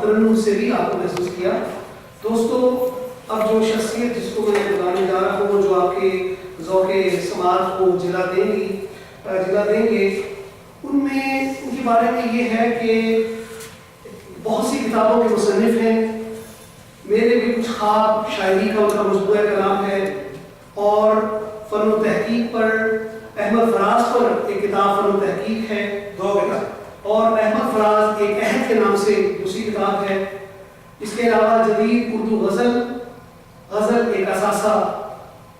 ترنم سے بھی آپ کو محسوس کیا. دوستو اب جو شخصیت جس کو میں بتانے جا رہا ہوں جو آپ کے ذوق سماعت کو جلا دیں گے ان کے بارے میں یہ ہے کہ بہت سی کتابوں کے مصنف ہیں. میرے بھی کچھ خواب شاعری کا ان کا مجموعہ کلام ہے اور فن و تحقیق پر احمد فراز پر ایک کتاب فن و تحقیق ہے 2 کتاب اور احمد فراز ایک عہد کے نام سے دوسری کتاب ہے. اس کے علاوہ جدید اردو غزل ایک اثاثہ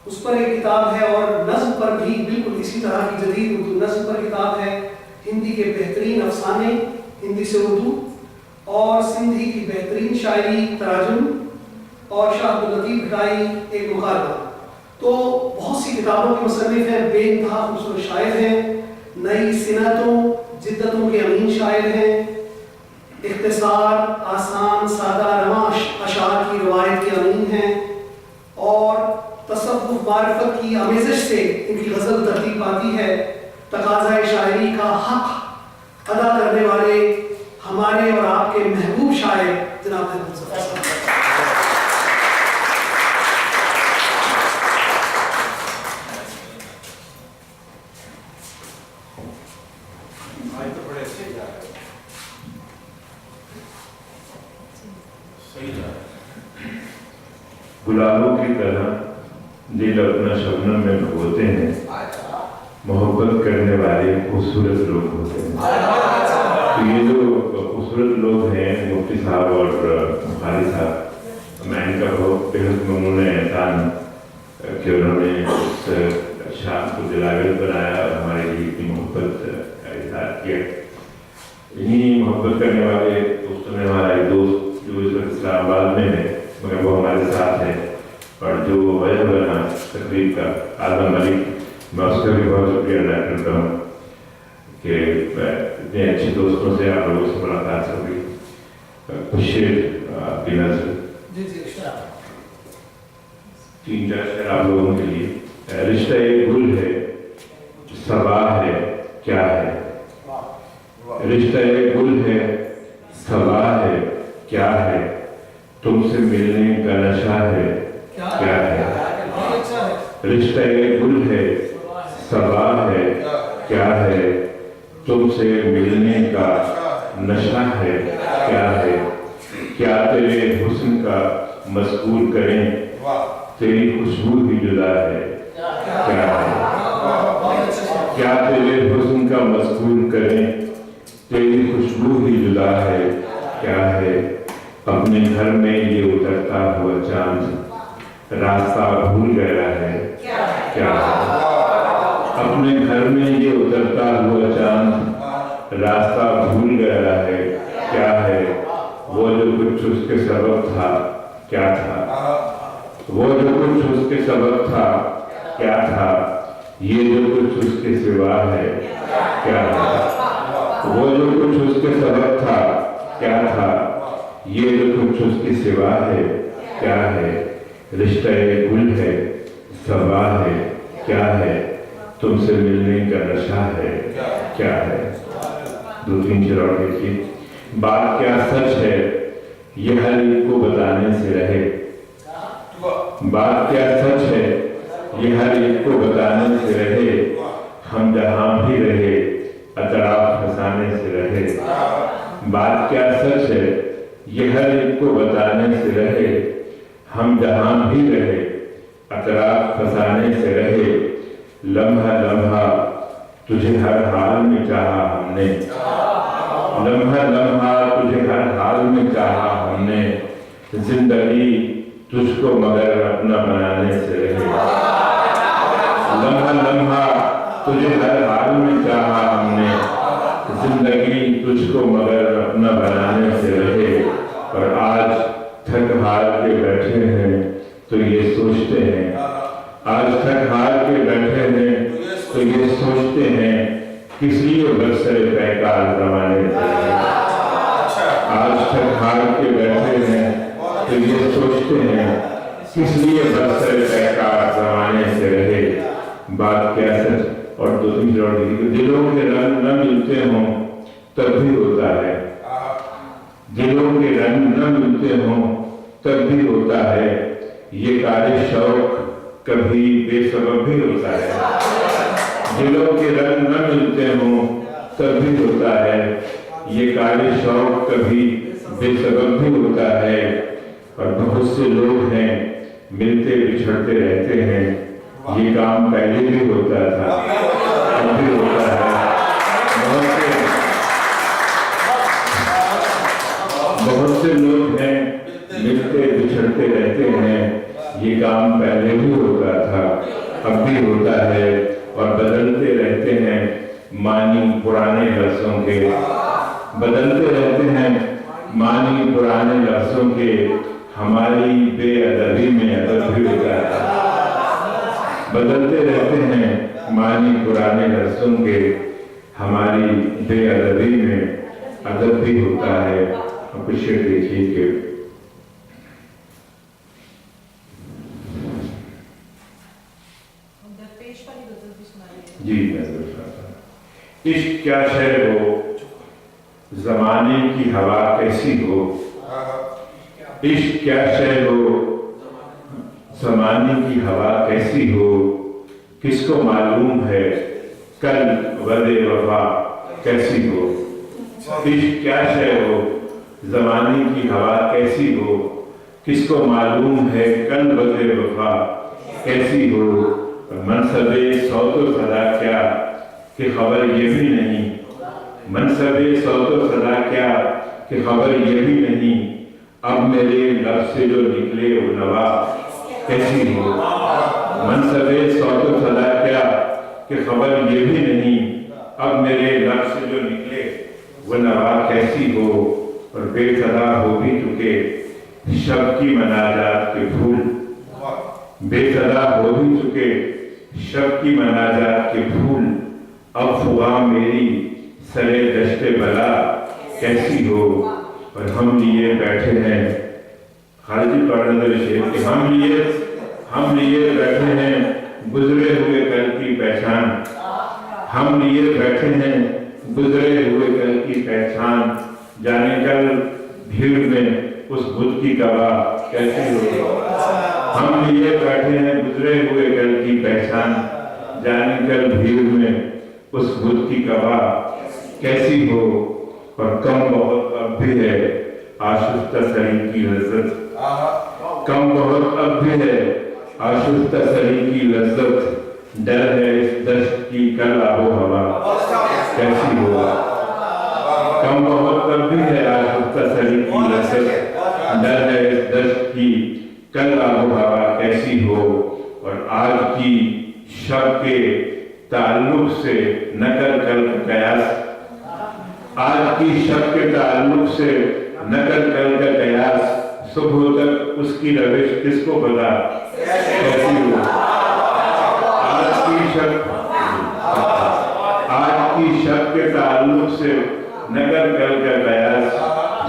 اس پر ایک کتاب ہے اور نظم پر بھی بالکل اسی طرح کی جدید اردو نظم پر کتاب ہے. ہندی کے بہترین افسانے ہندی سے اردو اور سندھی کی بہترین شاعری تراجم اور شاہ عبداللطیف بھٹائی ایک مقالہ. تو بہت سی کتابوں کے مصنف ہیں, بے انتہا خوبصورت شاعر ہیں, نئی صنعتوں جدتوں کے امین شاعر ہیں, اختصار آسان سادہ رواں اشعار کی روایت کے امین ہیں اور تصوف معرفت کی آمیزش سے ان کی غزل ترتیب پاتی ہے. تقاضۂ شاعری کا حق ادا کرنے والے ہمارے اور آپ کے محبوب شاعر جناب محمود ظفر صاحب. گلابوں کی طرح دل اپنا شبنم میں بھگوتے ہیں, محبت کرنے والے خوبصورت لوگ ہوتے ہیں. تو یہ جو خوبصورت لوگ ہیں مفتی صاحب اور بخاری صاحب, میں ان کا بہت بےحد ممنون احسان کہ انہوں نے اس شام کو دلاور بنایا اور ہمارے لیے اتنی محبت کا اظہار کیا. انہیں محبت کرنے والے دوستوں نے ہمارا ایک دوست جو اس وقت اسلام آباد میں ہے مگر وہ ہمارے ساتھ ہے اور جو وجہ بنا تقریب کا عالم ملک, میں اس کا بھی بہت شکریہ ادا کرتا ہوں کہ اتنے اچھے دوستوں سے آپ لوگوں سے ملاقات ہو گئی. کچھ شعر آپ کی نظر 3-4 شعر آپ لوگوں کے لیے. رشتہ ایک گل ہے صبا ہے کیا ہے, رشتہ ایک گل ہے صبا ہے کیا ہے, تم سے ملنے کا نشہ ہے کیا ہے, رشتہ ایک گل ہے صبا ہے کیا ہے, تم سے ملنے کا نشہ ہے کیا ہے, کیا تیرے حسن کا مذکور کریں تیری خوشبو ہی جدا ہے کیا ہے, کیا تیرے حسن کا مذکور کریں تیری خوشبو ہی جدا ہے کیا ہے, اپنے گھر میں یہ اترتا ہوا چاند راستہ بھول گیا ہے کیا ہے, اپنے گھر میں یہ اترتا ہوا چاند راستہ بھول گیا ہے کیا ہے, وہ جو کچھ اس کے سبب تھا کیا تھا, وہ جو کچھ اس کے سبب تھا کیا تھا, یہ جو کچھ اس کے سوا ہے کیا ہے, وہ جو کچھ اس کے سبب تھا کیا تھا, یہ جو کچھ اس کے سوا ہے کیا ہے, رشتہ ایک گل ہے صبا ہے کیا ہے, تم سے ملنے کا نشہ ہے کیا ہے. 2-3 شعر اور دیکھیے. بات کیا سچ ہے یہ ہر ایک کو بتانے سے رہے, بات کیا سچ ہے یہ ہر ایک کو بتانے سے رہے, ہم جہاں بھی رہے اطراف پھنسانے سے رہے, بات کیا سچ ہے یہ ہر ایک کو بتانے سے رہے, ہم جہاں بھی رہے اطراف پھنسانے سے رہے, لمحہ لمحہ تجھے ہر حال میں چاہا ہم نے, لمحہ لمحہ تجھے ہر حال میں چاہا ہم نے, زندگی تجھ کو مگر اپنا بنانے سے رہے, لمحہ لمحہ تجھے ہر حال میں چاہا ہم نے, زندگی تجھ کو مگر اپنا بنانے سے رہے, اور آج تھک ہار کے بیٹھے ہیں تو یہ سوچتے ہیں, آج تھک ہار کے بیٹھے ہیں تو یہ سوچتے ہیں کس لیے برسر پیکار زمانے سے رہے, آج تھک ہار کے بیٹھے ہیں تو یہ سوچتے ہیں کس لیے برسر پیکار زمانے سے رہے, بات کیا سچ. اور 2-3 دلوں کے رنگ نہ ملتے ہوں تب بھی ہوتا ہے, دلوں کے رنگ نہ ملتے ہوں تب بھی ہوتا ہے یہ کار شوق کبھی بے سبب بھی ہوتا ہے دلوں کے رنگ نہ ملتے ہوں تب بھی ہوتا ہے یہ کار شوق کبھی بے سبب بھی ہوتا ہے اور بہت سے لوگ ہیں ملتے بچھڑتے رہتے ہیں یہ کام پہلے بھی ہوتا تھا اب بھی ہوتا ہے بہت سے لوگ ہیں ملتے بچھڑتے رہتے ہیں یہ کام پہلے بھی ہوتا تھا اب بھی ہوتا ہے اور بدلتے رہتے ہیں معنی پرانے لفظوں کے بدلتے رہتے ہیں معنی پرانے لفظوں کے ہماری بے ادبی میں ادب بھی ہوتا ہے بدلتے رہتے ہیں معنی پرانے لفظوں کے ہماری بے ادبی میں ادب بھی ہوتا ہے کچھ دیکھیے کہ جی میں عشق کیا شے ہو زمانے کی ہوا کیسی ہو عشق کیا شے ہو زمانے کی ہوا کیسی ہو کس کو معلوم ہے کل وعدے وفا کیسی ہو عشق کیا شے ہو زمانے کی ہوا کیسی ہو کس کو معلوم ہے کل وعدے وفا کیسی ہو منصب صوت و صدا کیا کہ خبر یہ بھی نہیں منصب صوت و صدا کیا کہ خبر یہ بھی نہیں اب میرے لب سے جو نکلے وہ نوا کیسی ہو منصب صوت و صدا کیا کہ خبر یہ بھی نہیں اب میرے لب سے جو نکلے وہ نوا کیسی ہو اور بے صدا ہو بھی چکے شب کی مناجات کے پھول بے صدا ہو بھی چکے شب کی مناجات کے پھول اب فغاں میری سرے دشت بلا کیسی ہو اور ہم لیے بیٹھے ہیں خارجی پڑھنے شیر کہ ہم لیے بیٹھے ہیں گزرے ہوئے کل کی پہچان ہم لیے بیٹھے ہیں گزرے ہوئے کل کی پہچان جانے کل بھیڑ میں اس بت کی گواہ کیسی ہو ہم لیے بیٹھے ہیں گزرے ہوئے کل کی پہچان جانے کل بھیڑ میں اس بت کی گواہ کیسی ہو اور کم بہت اب بھی ہے آشفتہ سری کی لذت کم بہت اب بھی ہے آشفتہ سری کی لذت ڈر ہے اس دشت کی کل آب و ہوا کیسی ہو کم بہت اب بھی ہے آشفتہ سری کی لذت ڈر ہے اس دشت کی کل آب و ہوا کیسی ہو اور آج کی شب کے تعلق سے نقل کل کا قیاس آج کی شب کے تعلق سے نقل کل کا قیاس صبح تک اس کی روش کس کو پتا کیسی ہو آج کی شب کے تعلق سے نقل کل کا قیاس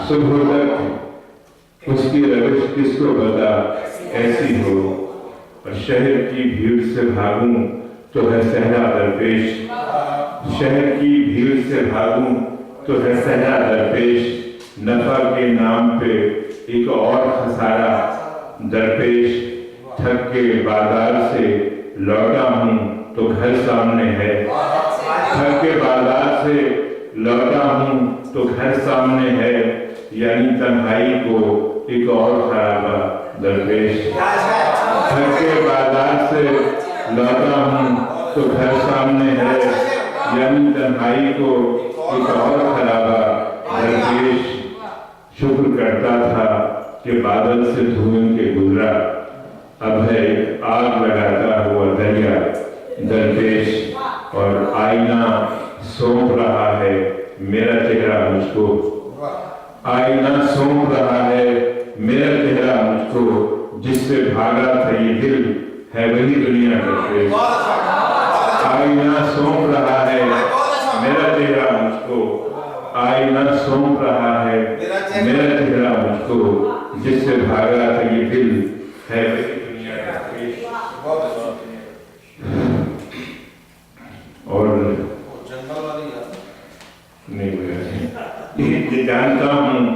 صبح تک اس کی روش کس کو پتا کیسی ہو اور شہر کی بھیڑ سے بھاگوں تو ہے صحرا درپیش شہر کی بھیڑ سے بھاگوں تو ہے صحرا درپیش نفع کے نام پہ ایک اور خسارہ درپیش تھک کے بازار سے لوٹا ہوں تو گھر سامنے ہے تھک کے بازار سے لوٹا ہوں تو گھر سامنے ہے یعنی تنہائی کو ایک اور خرابہ درپیش تھک کے بازار سے لوٹا ہوں تو گھر سامنے ہے یعنی تنہائی کو ایک اور خرابہ درپیش شکر کرتا تھا کہ بادل سے دھوئیں کے گزرا اب ہے ایک آگ لگاتا ہوا دریا درپیش اور آئینہ سونپ رہا ہے میرا چہرہ مجھ کو آئینہ سونپ رہا ہے میرا چہرہ مجھ کو جس سے بھاگا تھا یہ دل ہے وہی دنیا درپیش آئینہ سونپ رہا ہے میرا چہرہ مجھ کو آئینہ سونپ رہا ہے میرا چہرہ مجھ کو جس سے بھاگا تھا یہ دل ہے وہی دنیا درپیش اور نہیں جانتا ہوں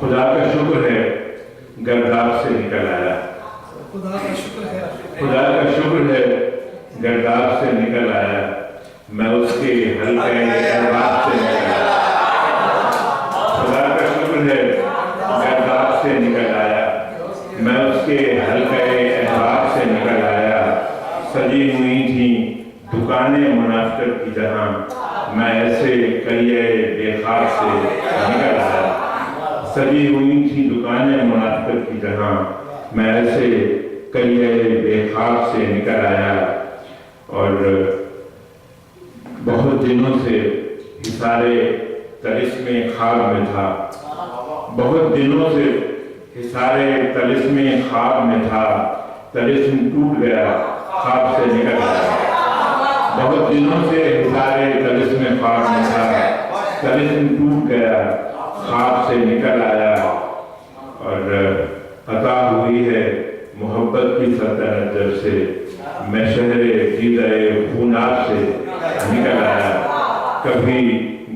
خدا کا شکر ہے گرداب سے نکل آیا، خدا کا شکر ہے، خدا کا شکر ہے گرداب سے نکل آیا، میں اس کے حلقۂ احباب سے نکل آیا، خدا کا شکر ہے گرداب سے نکل آیا، میں اس کے حلقۂ احباب سے نکل آیا، سجی ہوئی تھیں دکانیں منافقت کی جہاں، میں ایسے قلیہ بے خواب سے نکل آیا، سجی ہوئی تھیں دکانیں منافقت کی جہاں، میں ایسے قلیہ بے خواب سے نکل آیا، اور بہت دنوں سے حصار طلسم خواب میں تھا، بہت دنوں سے حصار طلسم خواب میں تھا، طلسم ٹوٹ گیا خواب سے نکل آیا، بہت دنوں سے حصار طلسم خواب میں تھا، طلسم ٹوٹ گیا خواب سے نکل آیا، اور عطا ہوئی ہے محبت کی سلطنت جب سے میں شہر دیدہ خوناب سے نکل آیا، کبھی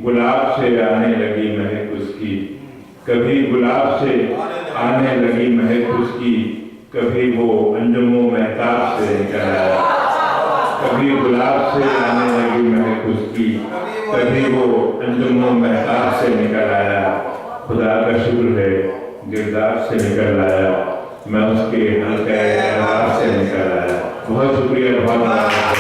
گلاب سے آنے لگی مہک اس کی، کبھی گلاب سے آنے لگی مہک اس کی، کبھی وہ انجم و مہتاب سے نکل آیا، کبھی گلاب سے آنے لگی مہک اس کی، کبھی وہ انجم و مہتاب سے نکل آیا، خدا کا شکر ہے گرداب سے نکل آیا، میں اس کے حلقۂ احباب سے نکل آیا۔ بہت شکریہ، بہت